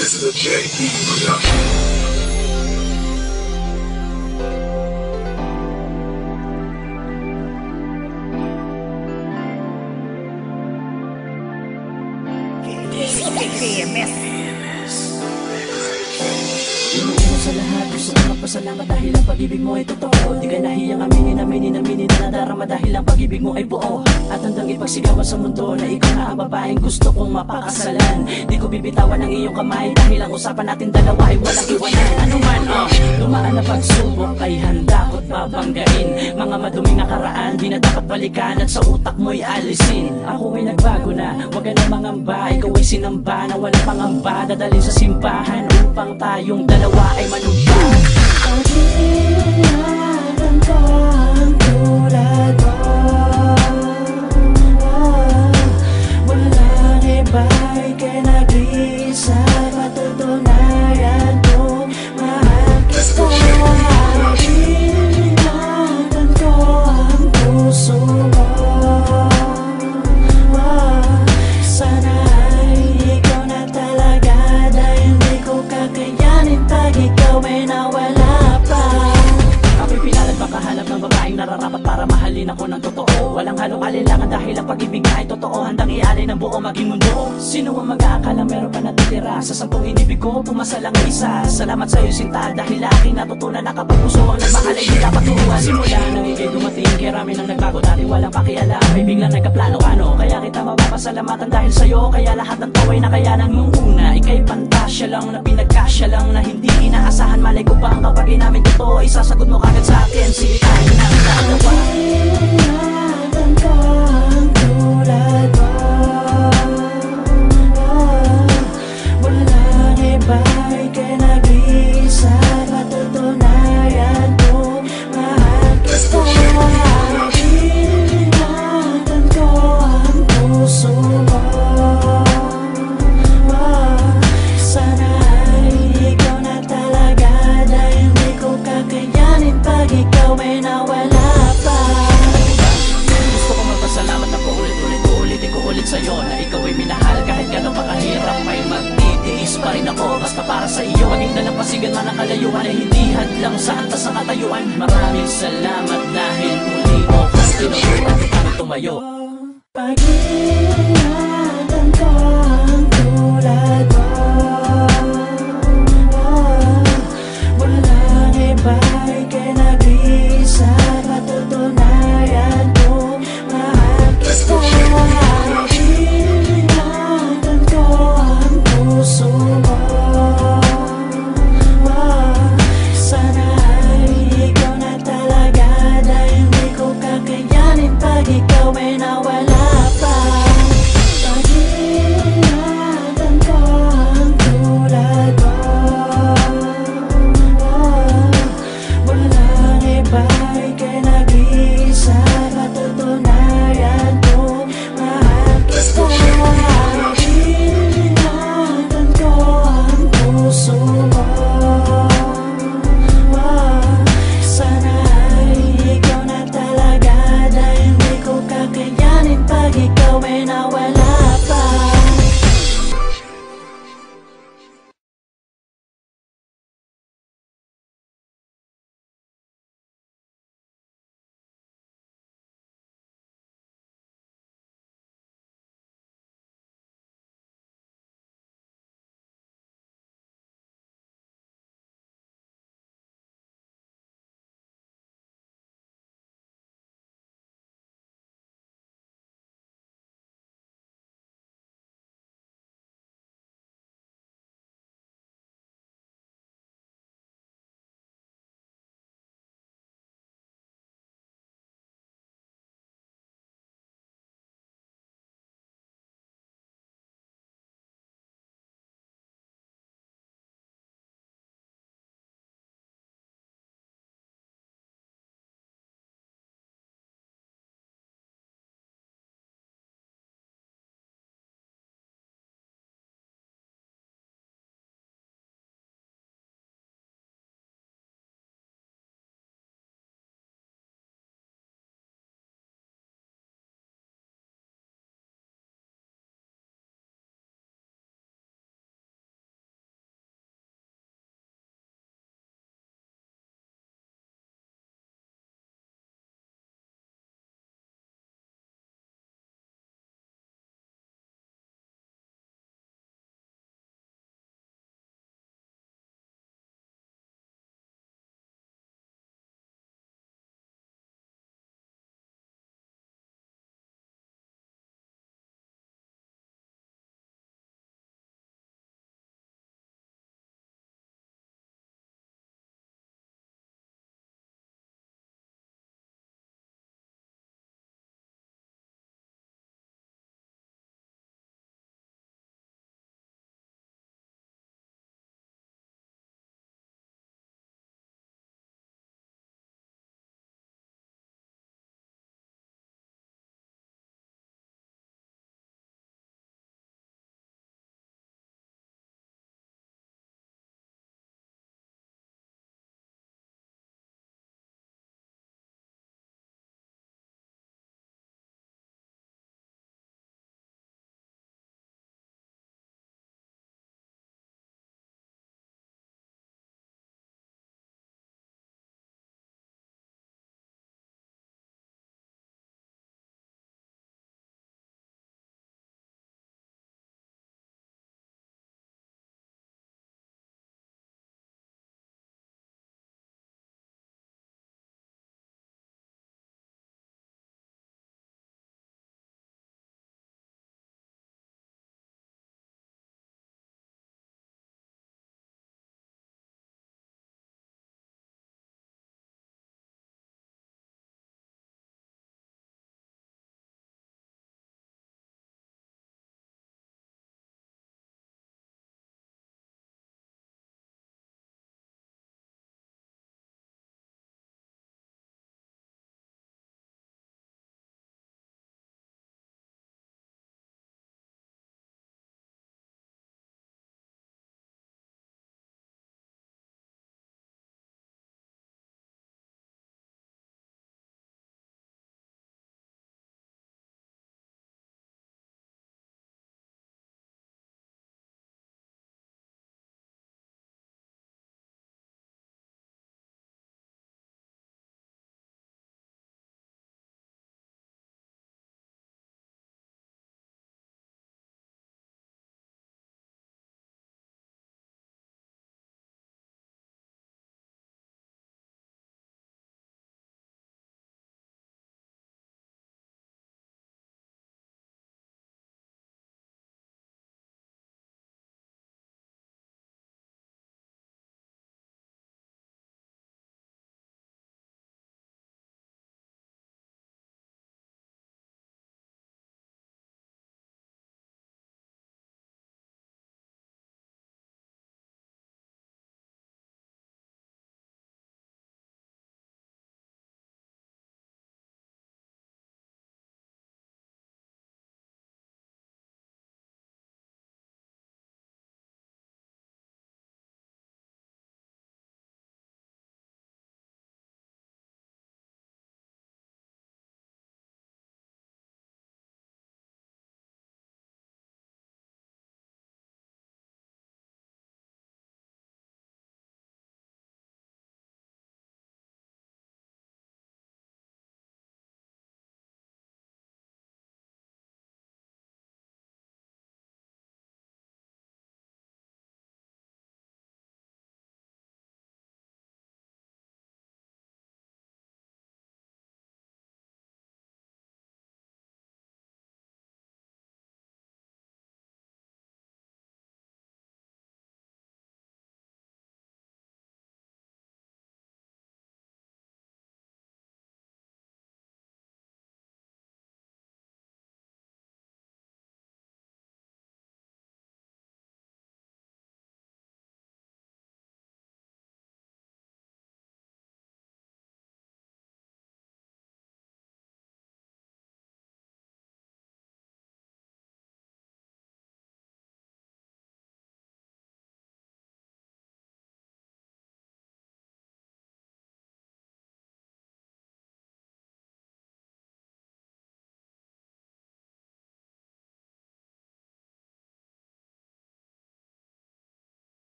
This is a J.E. production. Sa lahat, gusto ko magpasalamat dahil ang pag-ibig mo ay totoo. Di ka nahiyang aminin na nadarama dahil ang pag-ibig mo ay buo. At handang ipagsigawan sa mundo na ikaw na ang babaeng gusto kong mapakasalan. Di ko bibitawan ang iyong kamay dahil ang usapan natin dalawa ay walang iwanan. Ano man dumaan na pagsubok ay handa ko't babanggain. Mga maduming nakaraan, di na dapat balikan at sa utak mo'y alisin. Ako ay nagbago na, wag ka na mangamba. Ikaw ay sinamba na walang pangamba. Dadalhin sa simbahan upang tayong dalawa ay manumbang. Pag-iingatan ko ang tulad mo, walang iba'y kinag-isa. Patutunayan kong mahal kita. Pag-iingatan ko ang puso mo, sana ay ikaw na talaga. Dahil di ko kakayanin pag ikaw ay nawala pa. Ako'y pinalad makahanap ng babaeng nararapat para mahalin ako ng totoo. Walang halong alinlangan dahil ang pag-ibig nga ay totoo. Handang ialay ng buo maging mundo. Sino ang mag-aakala meron pa natitira? Sa 10 inibig ko, pumasa lang ang isa. Salamat sa'yo sinta dahil aking natutunan na kapag puso ang nagmahal ay di dapat turuan. Simula nang ikay dumating, kirami nang nagbago. Dati walang pakialam, may biglang nagkaplano-ano. Kaya kita mapapasalamatan dahil sa'yo. Kaya lahat ng taway na kayanan mong una. Ika'y pantasya lang na pinagkasya lang na hindi inaasahan. Malay ko bang kapag inamin ko to, isasagot mo kagad sa akin. Sige tayo ng dalawa. Pag-iingatan ko ang tulad mo, walang iba'y kinag-isa. Patutunayan kong mahal kita. Pag-iingatan ko ang puso mo, sana ay ikaw na talaga. Dahil di ko kakayanin pag ikaw ay nawala pa. Gusto ko magpasalamat na paulit-ulit ko ulit sa'yo na ikaw ay minahal. Kahit gano'n pakahirap ay magtitiis pa rin ako basta para sa iyo. Maging dalampasigan man ang kalayuan ay hindi hadlang sa antas ng katayuan. Maraming salamat dahil muli mo kung tinuruan ko paano tumayo. Pag-iingatan ko